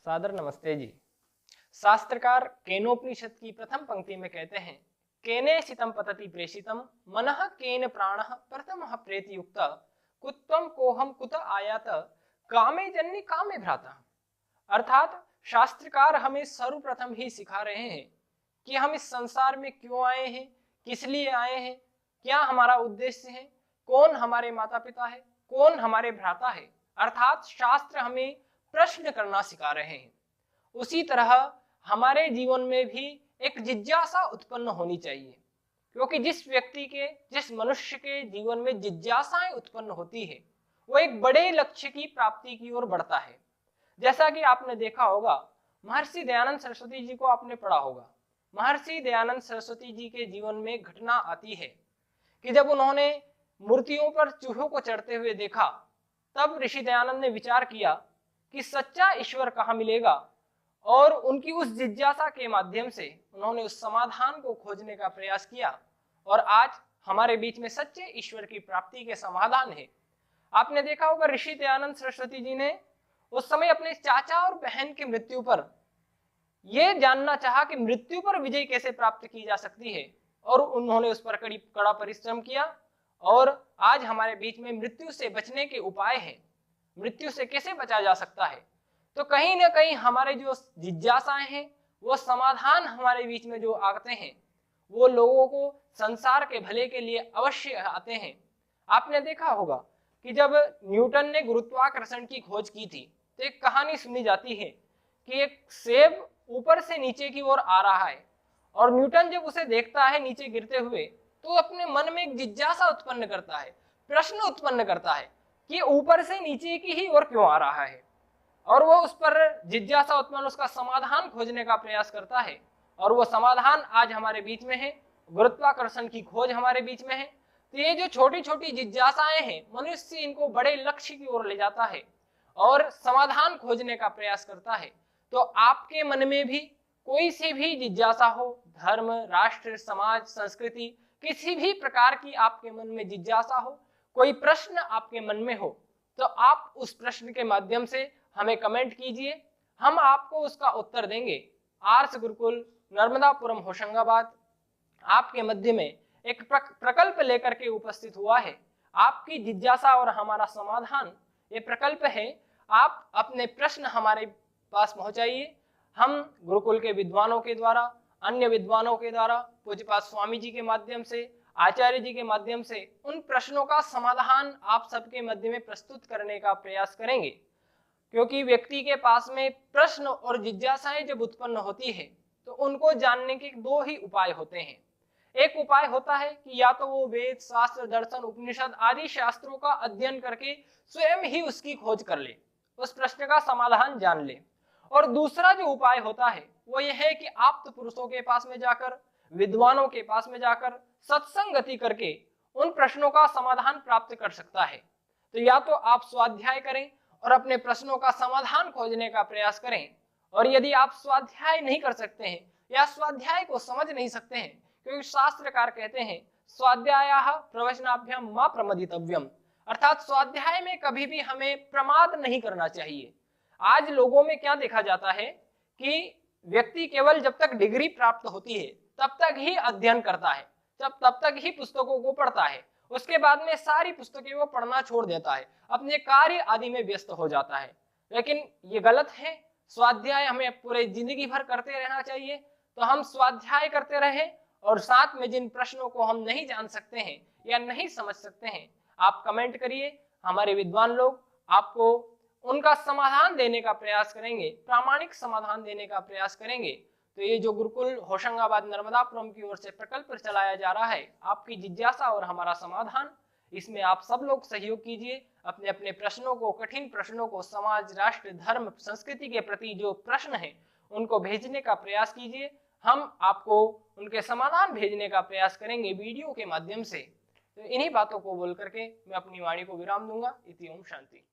सादर नमस्ते जी। शास्त्रकार केनोपनिषद की प्रथम पंक्ति में कहते हैं, केने सितम पतति प्रेषितम मनः केन प्राणः प्रथमः प्रेतयुक्त कुत्वम कोहम कुत आयात कामे जन्य कामे भ्राता। अर्थात शास्त्रकार हमें सर्वप्रथम ही सिखा रहे हैं कि हम इस संसार में क्यों आए हैं, किस लिए आए हैं, क्या हमारा उद्देश्य है, कौन हमारे माता पिता है, कौन हमारे भ्राता है। अर्थात शास्त्र हमें प्रश्न करना सिखा रहे हैं। उसी तरह हमारे जीवन में भी एक जिज्ञासा उत्पन्न होनी चाहिए, क्योंकि जिस मनुष्य के जीवन में जिज्ञासाएं उत्पन्न होती है वो एक बड़े लक्ष्य की प्राप्ति की ओर बढ़ता है। जैसा कि आपने देखा होगा, महर्षि दयानंद सरस्वती जी को आपने पढ़ा होगा। महर्षि दयानंद सरस्वती जी के जीवन में घटना आती है कि जब उन्होंने मूर्तियों पर चूहों को चढ़ते हुए देखा, तब ऋषि दयानंद ने विचार किया कि सच्चा ईश्वर कहाँ मिलेगा, और उनकी उस जिज्ञासा के माध्यम से उन्होंने उस समाधान को खोजने का प्रयास किया, और आज हमारे बीच में सच्चे ईश्वर की प्राप्ति के समाधान है। आपने देखा होगा, ऋषि दयानंद सरस्वती जी ने उस समय अपने चाचा और बहन की मृत्यु पर यह जानना चाहा कि मृत्यु पर विजय कैसे प्राप्त की जा सकती है, और उन्होंने उस पर कड़ा परिश्रम किया। और आज हमारे बीच में मृत्यु से बचने के उपाय हैं, मृत्यु से कैसे बचा जा सकता है। तो कहीं ना कहीं हमारे जो जिज्ञासाएं हैं, वो समाधान हमारे बीच में जो आते हैं, वो लोगों को संसार के भले के लिए अवश्य आते हैं। आपने देखा होगा कि जब न्यूटन ने गुरुत्वाकर्षण की खोज की थी, तो एक कहानी सुनी जाती है कि एक सेब ऊपर से नीचे की ओर आ रहा है, और न्यूटन जब उसे देखता है नीचे गिरते हुए, तो अपने मन में एक जिज्ञासा उत्पन्न करता है, प्रश्न उत्पन्न करता है कि ऊपर से नीचे की ही ओर क्यों आ रहा है, और वो उस पर जिज्ञासा उत्पन्न, उसका समाधान खोजने का प्रयास करता है। और वो समाधान आज हमारे बीच में है, गुरुत्वाकर्षण की खोज हमारे बीच में है। तो ये जो छोटी छोटी जिज्ञासाएं हैं, मनुष्य इनको बड़े लक्ष्य की ओर ले जाता है और समाधान खोजने का प्रयास करता है। तो आपके मन में भी कोई सी भी जिज्ञासा हो, धर्म, राष्ट्र, समाज, संस्कृति, किसी भी प्रकार की आपके मन में जिज्ञासा हो, कोई प्रश्न आपके मन में हो, तो आप उस प्रश्न के माध्यम से हमें कमेंट कीजिए, हम आपको उसका उत्तर देंगे। आर्ष गुरुकुल नर्मदापुरम होशंगाबाद आपके मध्य में एक प्रकल्प लेकर के उपस्थित हुआ है। आपकी जिज्ञासा और हमारा समाधान ये प्रकल्प है। आप अपने प्रश्न हमारे पास पहुंचाइए, हम गुरुकुल के विद्वानों के द्वारा, अन्य विद्वानों के द्वारा, पूज्यपाद स्वामी जी के माध्यम से, आचार्य जी के माध्यम से उन प्रश्नों का समाधान आप सबके मध्य में प्रस्तुत करने का प्रयास करेंगे। क्योंकि व्यक्ति के पास में प्रश्न और जिज्ञासाएं जब उत्पन्न होती है, तो उनको जानने के दो ही उपाय होते हैं। एक उपाय होता है कि या तो वो वेद, शास्त्र, दर्शन, उपनिषद आदि शास्त्रों का अध्ययन करके स्वयं ही उसकी खोज कर ले, उस प्रश्न का समाधान जान ले। और दूसरा जो उपाय होता है वो यह है कि आप्त पुरुषों के पास में जाकर, विद्वानों के पास में जाकर सत्संगति करके उन प्रश्नों का समाधान प्राप्त कर सकता है। तो या तो आप स्वाध्याय करें और अपने प्रश्नों का समाधान खोजने का प्रयास करें, और यदि आप स्वाध्याय नहीं कर सकते हैं या स्वाध्याय को समझ नहीं सकते हैं, क्योंकि शास्त्रकार कहते हैं स्वाध्यायः प्रवचनाभ्याम मा प्रमदितव्यम, अर्थात स्वाध्याय में कभी भी हमें प्रमाद नहीं करना चाहिए। आज लोगों में क्या देखा जाता है कि व्यक्ति केवल जब तक डिग्री प्राप्त होती है तब तक ही अध्ययन करता है, तब तक ही पुस्तकों को पढ़ता है, उसके बाद में सारी पुस्तकें वो पढ़ना छोड़ देता है, अपने कार्य आदि में व्यस्त हो जाता है। लेकिन ये गलत है। स्वाध्याय हमें पूरे जिंदगी भर करते रहना चाहिए। तो हम स्वाध्याय करते रहें, और साथ में जिन प्रश्नों को हम नहीं जान सकते हैं या नहीं समझ सकते हैं, आप कमेंट करिए, हमारे विद्वान लोग आपको उनका समाधान देने का प्रयास करेंगे, प्रामाणिक समाधान देने का प्रयास करेंगे। तो ये जो गुरुकुल होशंगाबाद नर्मदापुरम की ओर से प्रकल्प चलाया जा रहा है, आपकी जिज्ञासा और हमारा समाधान, इसमें आप सब लोग सहयोग कीजिए। अपने अपने प्रश्नों को, कठिन प्रश्नों को, समाज, राष्ट्र, धर्म, संस्कृति के प्रति जो प्रश्न हैं उनको भेजने का प्रयास कीजिए। हम आपको उनके समाधान भेजने का प्रयास करेंगे वीडियो के माध्यम से। तो इन्हीं बातों को बोल करके मैं अपनी वाणी को विराम दूंगा। इति ओम शांति।